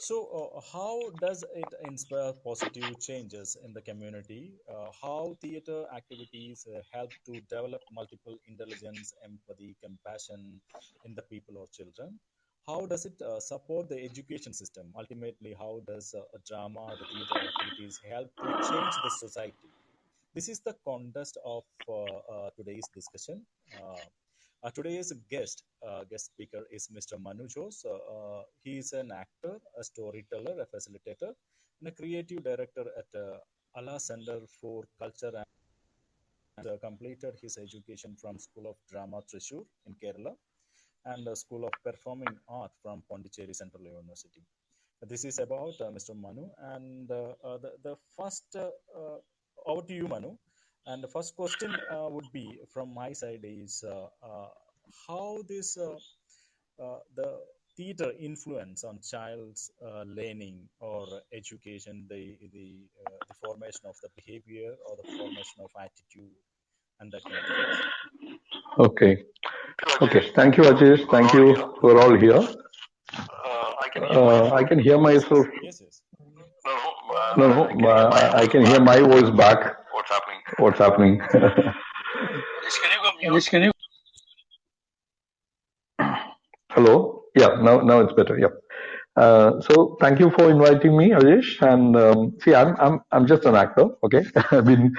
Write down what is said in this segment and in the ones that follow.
So, how does it inspire positive changes in the community? How theater activities help to develop multiple intelligence, empathy, compassion in the people or children? How does it support the education system? Ultimately, how does a drama, the theater activities help to change the society? This is the context of today's discussion. Today's guest speaker is Mr. Manu Jose. He is an actor, a storyteller, a facilitator, and a creative director at Allah Center for Culture and completed his education from School of Drama Thrissur in Kerala and School of Performing Art from Pondicherry Central University. This is about Mr. Manu, and the first over to you, Manu. And the first question would be from my side is how this the theater influence on child's learning or education, the formation of the behavior or the formation of attitude and that kind of things. Okay. Okay. Thank you, Ajay. Thank you for all here. I can hear Yes, myself. yes, yes, yes. No, no. I can hear my voice back. What's happening? Yes, can you? Hello. Yeah. Now it's better. Yeah. So thank you for inviting me, Ajesh. And see, I'm just an actor. Okay. I've been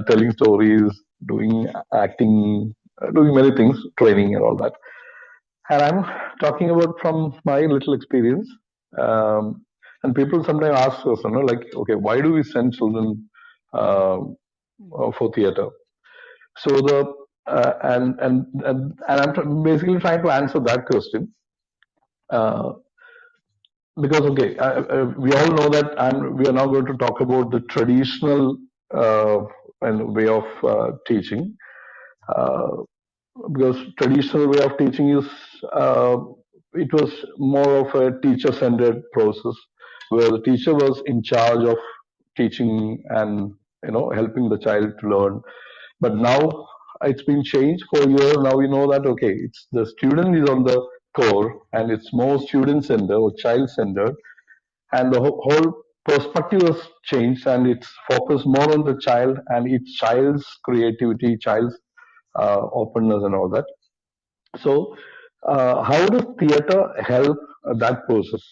telling stories, doing acting, doing many things, training and all that. And I'm talking about from my little experience. And people sometimes ask us, like, okay, why do we send children uh, for theater? So the and I'm basically trying to answer that question because okay, we all know that, and we are now going to talk about the traditional and way of teaching. Uh, because traditional way of teaching is it was more of a teacher-centered process where the teacher was in charge of teaching and helping the child to learn. But now it's been changed for years. Now we know that okay, it's the student is on the core and it's more student-centered or child-centered, and the whole perspective has changed and it's focused more on the child and its child's creativity, child's openness and all that. So, how does theater help that process?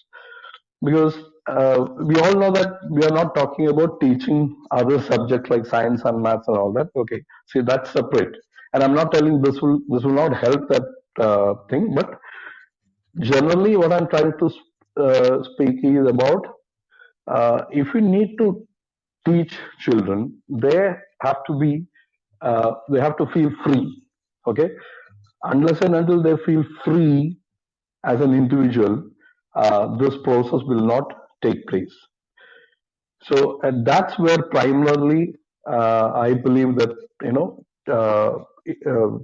Because we all know that we are not talking about teaching other subjects like science and maths and all that. Okay, see that's separate. And I'm not telling this will not help that thing, but generally what I'm trying to speak is about if we need to teach children, they have to feel free. Okay, unless and until they feel free as an individual, this process will not take place. So, and that's where primarily I believe that uh, uh,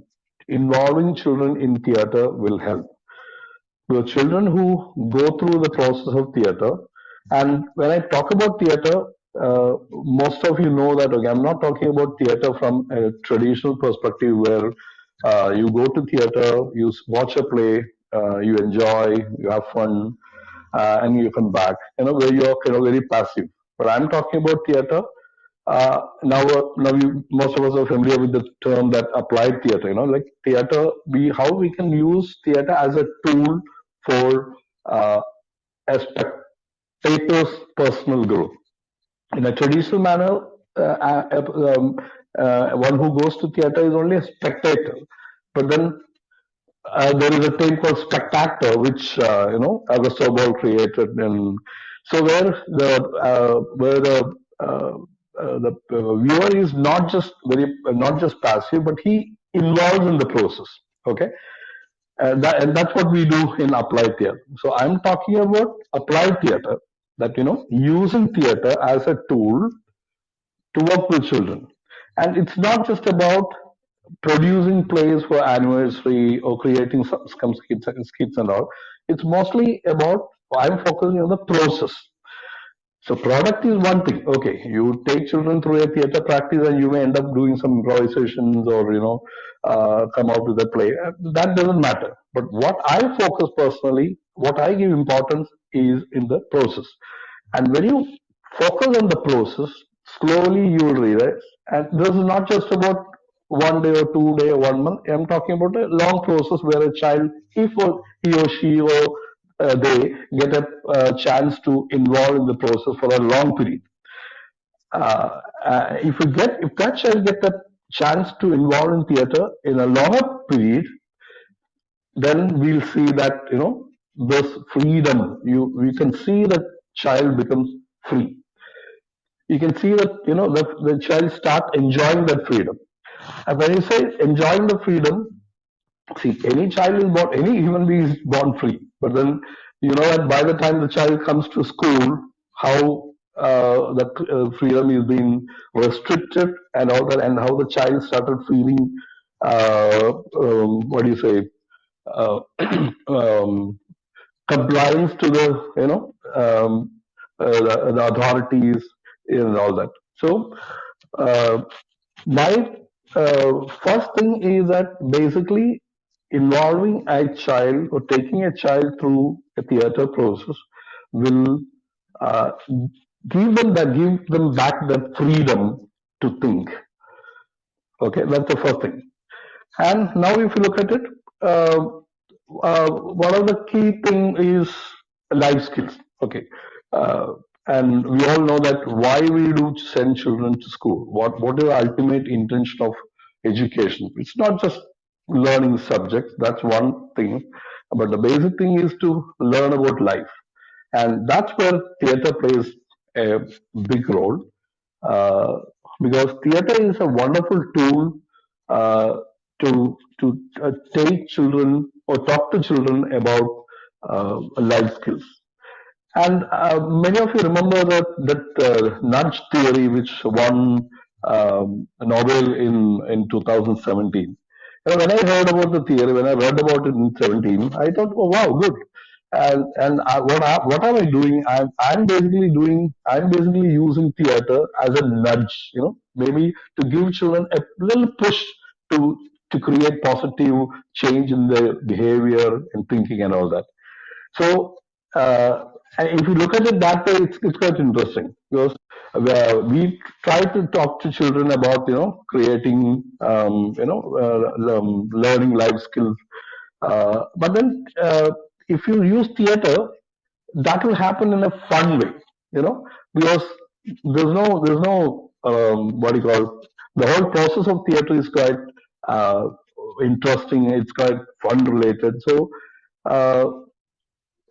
involving children in theater will help. The children who go through the process of theater, and when I talk about theater, most of you know that okay, I'm not talking about theater from a traditional perspective where you go to theater, you watch a play, you enjoy, you have fun, and you come back. Where you're very passive. But I'm talking about theater. Most of us are familiar with the term that applied theater. Like theater, how we can use theater as a tool for a spectator's personal growth. In a traditional manner, one who goes to theater is only a spectator. But then there is a term called spectator, which Augusto Ball created, and so where the viewer is not just passive, but he involves in the process. Okay, and that's what we do in applied theater. So I'm talking about applied theater, that using theater as a tool to work with children. And it's not just about producing plays for anniversary or creating some skits and all. It's mostly about, I'm focusing on the process. So product is one thing. Okay, you take children through a theater practice and you may end up doing some improvisations or come out with a play. That doesn't matter. But what I focus personally what I give importance is in the process. And when you focus on the process, slowly you will realize, and this is not just about 1 day or 2 day or 1 month. I'm talking about a long process where a child, if he or she or they get a chance to involve in the process for a long period. If that child get a chance to involve in theater in a longer period, then we'll see that this freedom, we can see that child becomes free. You can see that the child start enjoying that freedom. And when you say enjoying the freedom, see, any child is born, any human being is born free, but then you know that by the time the child comes to school, how that freedom is being restricted and all that, and how the child started feeling what do you say, uh, um, compliance to the the authorities and all that. So uh, my first thing is that basically involving a child or taking a child through a theater process will uh, give them back that freedom to think. Okay, that's the first thing. And now, if you look at it, one of the key thing is life skills. Okay, uh, and we all know that why we do send children to school. What is the ultimate intention of education? It's not just learning subjects. That's one thing, but the basic thing is to learn about life, and that's where theater plays a big role uh, because theater is a wonderful tool uh, to take children or talk to children about life skills. And many of you remember that nudge theory, which won a Nobel in 2017. When I heard about the theory, when I read about it in 17, I thought, oh wow, good. What am I doing? I'm basically using theater as a nudge, maybe to give children a little push to to create positive change in their behavior and thinking and all that. So, if you look at it that way, it's quite interesting because we try to talk to children about creating learning life skills. But then if you use theater, that will happen in a fun way, because there's no what do you call, the whole process of theater is quite uh, interesting. It's quite fun related. So. Uh,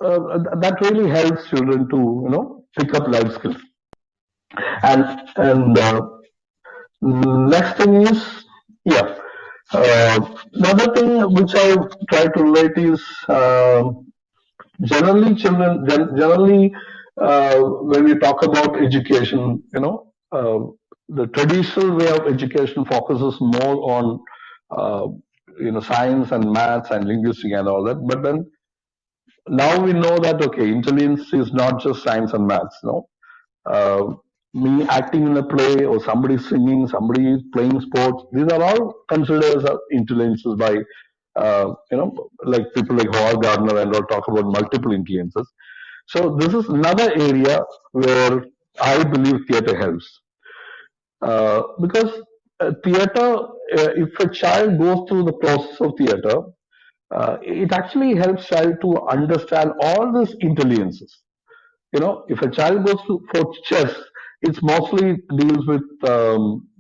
that really helps children to pick up life skills. And next thing is, yeah, another thing which I try to relate is generally when we talk about education, the traditional way of education focuses more on uh, science and maths and linguistics and all that, but then now we know that okay, intelligence is not just science and maths. No, uh, me acting in a play or somebody singing, somebody playing sports. These are all considered as intelligences by like people like Howard Gardner and all talk about multiple intelligences. So this is another area where I believe theater helps because theater, if a child goes through the process of theater, it actually helps child to understand all these intelligences. If a child goes for chess, it's mostly deals with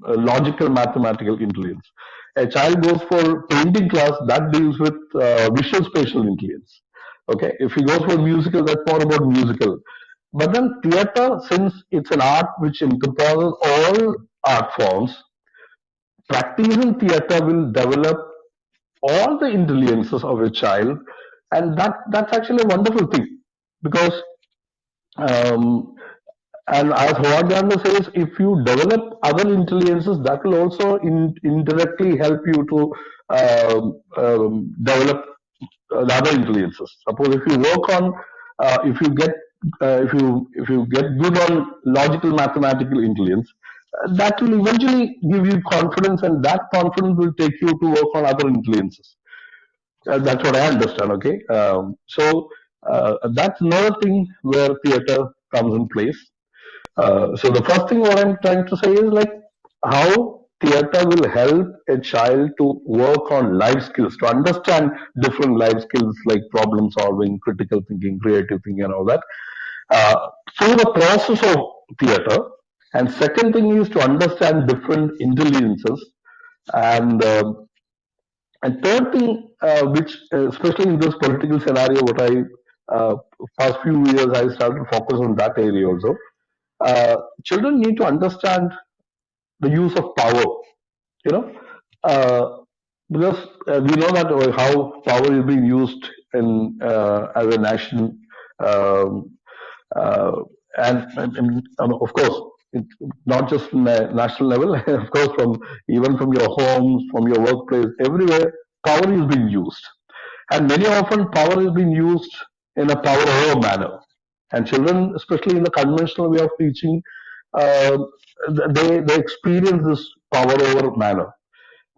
logical mathematical intelligence. A child goes for painting class, that deals with visual spatial intelligence. Okay, if he goes for musical, that's more about musical. But then theater, since it's an art which encompasses all art forms, practicing theater will develop all the intelligences of a child, and that's actually a wonderful thing because um, and as Howard Gardner says, if you develop other intelligences, that will also indirectly help you to develop the other intelligences. Suppose if you work on, if you get good on logical mathematical intelligence, that will eventually give you confidence, and that confidence will take you to work on other intelligences. That's what I understand. Okay, so That's another thing where theater comes in place. So the first thing what I'm trying to say is like how theater will help a child to work on life skills, to understand different life skills like problem solving, critical thinking, creative thinking, and all that through the process of theater. And second thing is to understand different intelligences. And third thing, which especially in this political scenario, what I past few years I started focus on that area also. Children need to understand the use of power. You know, uh, because we know that how power is being used in as a nation. Um, uh, and of course, it, not just from a national level, of course, from even from your homes, from your workplace, everywhere, power is being used. And many often, power is being used in a power over manner. And children, especially in the conventional way of teaching, uh, they experience this power over manner.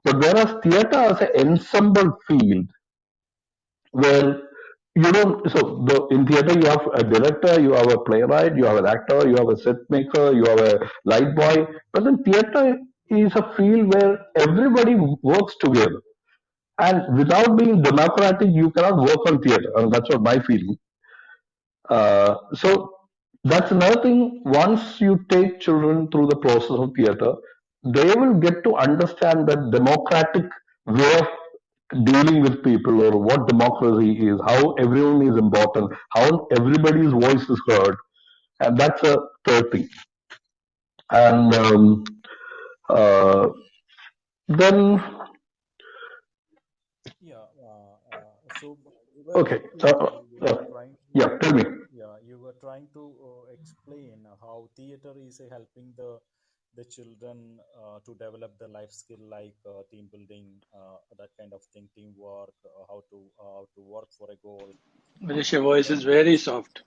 But whereas theater as an ensemble field, where you don't in theater you have a director, you have a playwright, you have an actor, you have a set maker, you have a light boy, but then theater is a field where everybody works together, and without being democratic you cannot work on theater. I mean, that's what my feeling. So that's another thing. Once you take children through the process of theater, they will get to understand that democratic way of dealing with people, or what democracy is, how everyone is important, how everybody's voice is heard, and that's a third thing. And uh, then, Yeah. So you were okay, explaining, you were trying to, yeah, tell me. yeah, you were trying to explain how theater is helping the children to develop the life skill like team building, that kind of thing, teamwork, how to work for a goal. Manish, your voice is And very soft.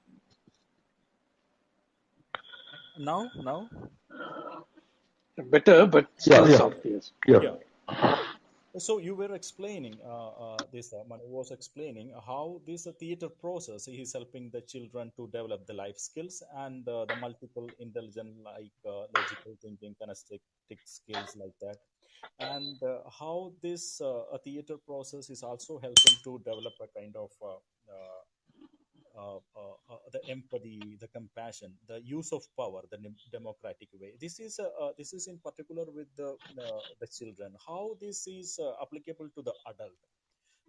now, Better, but Yeah, still yeah, soft, yes. yeah. yeah. So you were explaining this. Manu was explaining how this theater process is helping the children to develop the life skills and the multiple intelligent, like logical thinking, kinesthetic skills, like that, and how this a theater process is also helping to develop a kind of the empathy, the compassion, the use of power, the democratic way. This is in particular with the children. How this is applicable to the adult?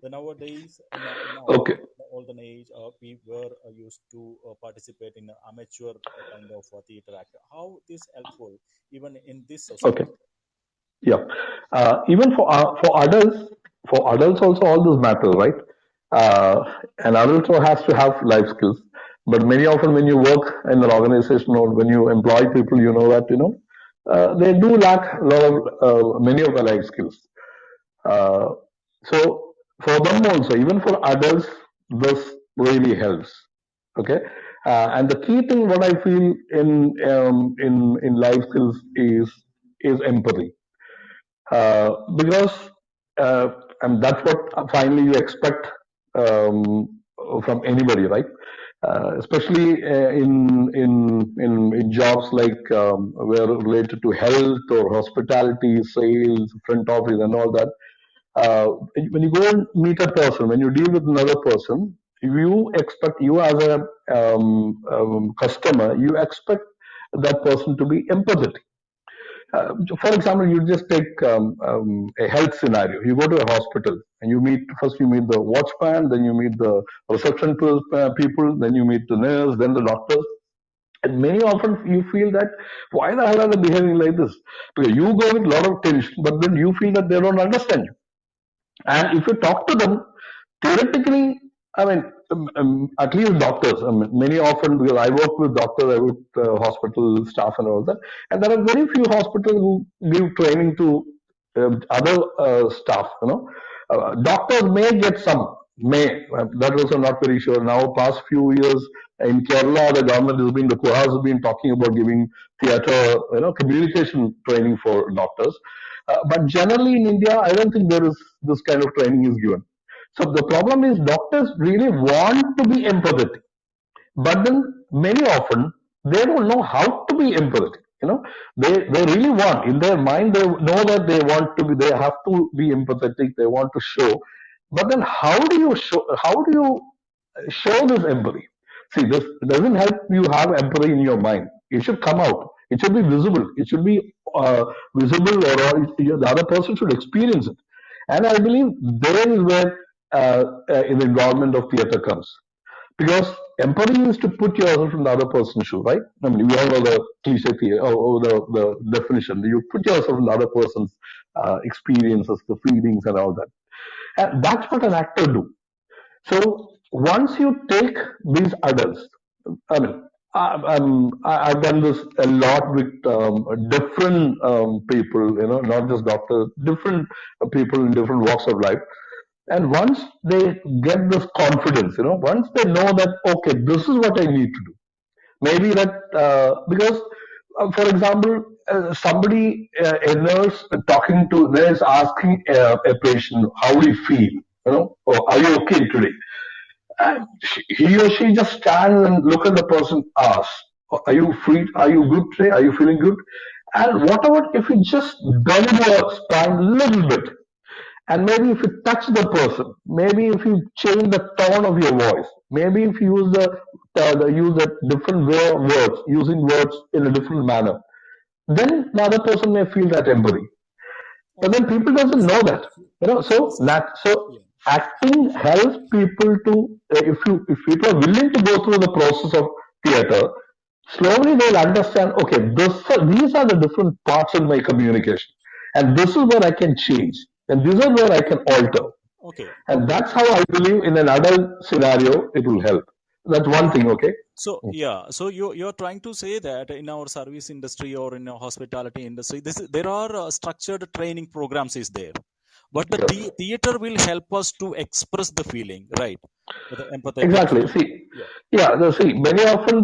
The nowadays in our Okay, olden age, we were used to participate in amateur kind of theater act. How this helpful even in this okay. society? Yeah. Even for adults also all this matters, right? An adult also has to have life skills. But many often when you work in an organization or when you employ people, you know that they do lack a lot of many of the life skills. Uh, so for them also, even for adults, this really helps. Okay, and the key thing what I feel in life skills is empathy, because uh, and that's what finally you expect from anybody, right? Especially in jobs like where related to health or hospitality, sales, front office, and all that. When you go and meet a person, when you deal with another person, you expect you as a customer, you expect that person to be empathetic. For example, you just take a health scenario. You go to a hospital and you meet the watchman, then you meet the reception people, then you meet the nurse, then the doctor. And many often you feel that why the hell are they behaving like this? Because you go with a lot of tension, but then you feel that they don't understand you. And if you talk to them, theoretically, I mean, at least doctors, I mean, many often, because I work with doctors, I work with hospital staff and all that, and there are very few hospitals who give training to other staff, doctors may get some, that also not very sure. Now, past few years in Kerala, the government has been, the Kuha has been talking about giving theatre, communication training for doctors. But generally in India, I don't think there is this kind of training is given. So the problem is doctors really want to be empathetic, but then many often they don't know how to be empathetic. They really want in their mind, they know that they have to be empathetic, they want to show, but then how do you show this empathy? See, this doesn't help you have empathy in your mind. It should come out, it should be visible, it should be visible, the other person should experience it. And I believe there is where in the involvement of theater comes, because empathy is to put yourself in the other person's shoe, right? I mean, we all know the cliche theory, or the definition. You put yourself in the other person's experiences, the feelings, and all that. And that's what an actor do. So once you take these adults, I mean, I've done this a lot with different people, not just doctors, different people in different walks of life. And once they get this confidence, once they know that, okay, this is what I need to do. Maybe that, because, for example, somebody, a nurse talking to, nurse asking a patient, how do you feel? Or are you okay today? And he or she just stands and look at the person, ask, are you free? Are you good today? Are you feeling good? And whatever, if you just bend your spine a little bit, and maybe if you touch the person, maybe if you change the tone of your voice, maybe if you use a different way of words, using words in a different manner, then the other person may feel that empathy. But then Okay. people doesn't know that, So, So so yeah. acting helps people to, if people are willing to go through the process of theater, slowly they'll understand. Okay, these are the different parts of my communication, and this is where I can change, and this is where I can alter. Okay. And Okay. that's how I believe in an adult scenario it will help. That's one thing, okay? So yeah, so you're trying to say that in our service industry or in our hospitality industry, there are structured training programs is there, but the Yes. theater will help us to express the feeling, right? The empathetic Exactly. feeling. See, Yeah. yeah, see, many often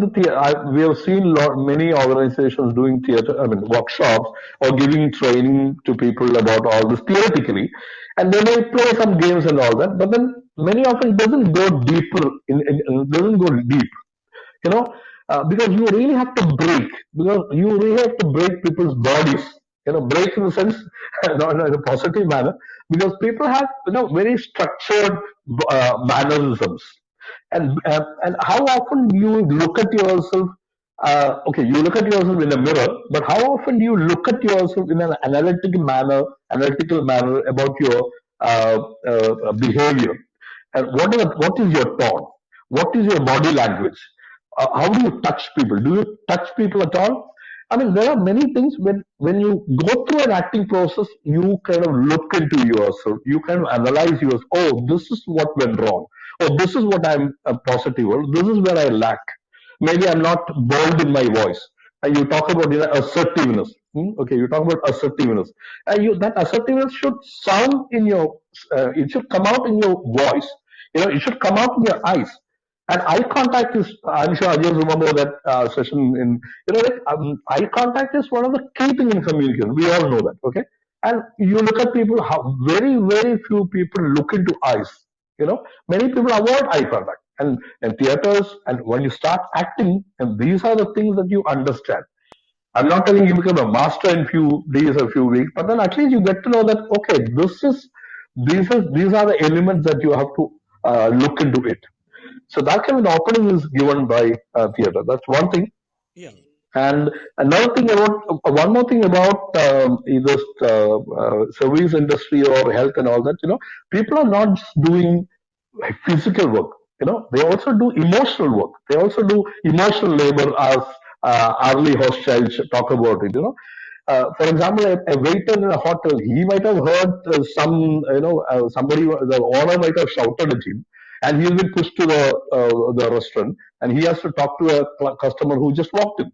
we have seen many organizations doing theater, I mean, workshops or giving training to people about all this theoretically, and they may play some games and all that, but then many often doesn't go deeper, doesn't go deep, you know, because you really have to break, because you really have to break people's bodies, break in the sense, not in a positive manner, because people have, very structured mannerisms. And how often you look at yourself, okay, you look at yourself in a mirror, but how often do you look at yourself in an analytical manner about your behavior? And what is your tone? What is your body language? How do you touch people? Do you touch people at all? I mean, there are many things when you go through an acting process, you kind of look into yourself. You kind of analyze yourself. Oh, this is what went wrong. Oh, this is what I'm positive. Or this is where I lack. Maybe I'm not bold in my voice. And you talk about assertiveness. Okay, you talk about assertiveness. That assertiveness should sound in your. It should come out in your voice. It should come out in your eyes. And eye contact is. I'm sure I just remember that session in. Eye contact is one of the key things in communication. We all know that. Okay, and you look at people. How very few people look into eyes. Many people avoid eye contact. And theaters, and when you start acting, and these are the things that you understand. I'm not telling you become a master in few days or few weeks, but then at least you get to know that, okay, these are the elements that you have to look into it. So that kind of opening is given by theater. That's one thing. Yeah. And another thing about one more thing about either service industry or health and all that, people are not just doing physical work. They also do emotional work. They also do emotional labor, as Arlie Hochschild talk about it. For example, a waiter in a hotel, he might have heard somebody, the owner might have shouted at him, and he's been pushed to the restaurant, and he has to talk to a customer who just walked in,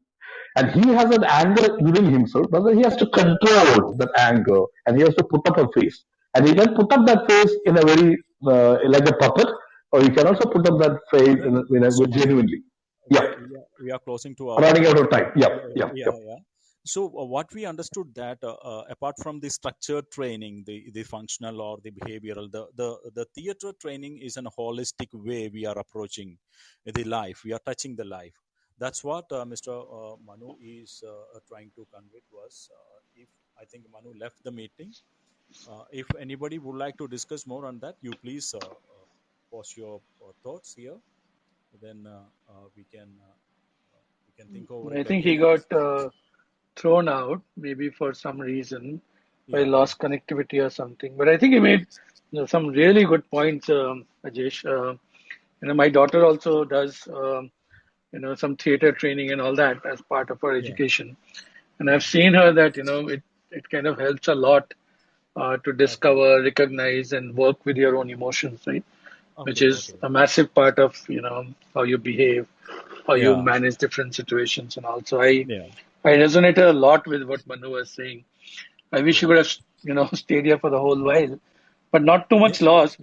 and he has an anger within himself, but then he has to control that anger, and he has to put up a face, and he can put up that face in a very like a puppet, or he can also put up that face Yeah. in a So Manu, genuinely. Yeah, we are closing to our running out time. of time. Yeah, Yeah, yeah, yeah, yeah. yeah. So what we understood that apart from the structured training, the functional or the behavioral, the theater training is an holistic way we are approaching the life. We are touching the life. That's what Mr. Manu is trying to convey to us. If I think Manu left the meeting, if anybody would like to discuss more on that, you please post your thoughts here. Then we can think over I it think he again. got thrown out, maybe for some reason, or he Yeah, yeah, lost connectivity or something. But I think he made some really good points, Ajesh. My daughter also does, some theater training and all that as part of her yeah, education. And I've yeah. seen her that, it kind of helps a lot to Okay, discover, recognize, and work with your own emotions, right? Which okay, is okay. a massive part of, how you behave, how you Yeah, manage different situations. And also, I yeah, resonated a lot with what Manu was saying. I wish you yeah. could have, stayed here for the whole while, but not too Yeah, much loss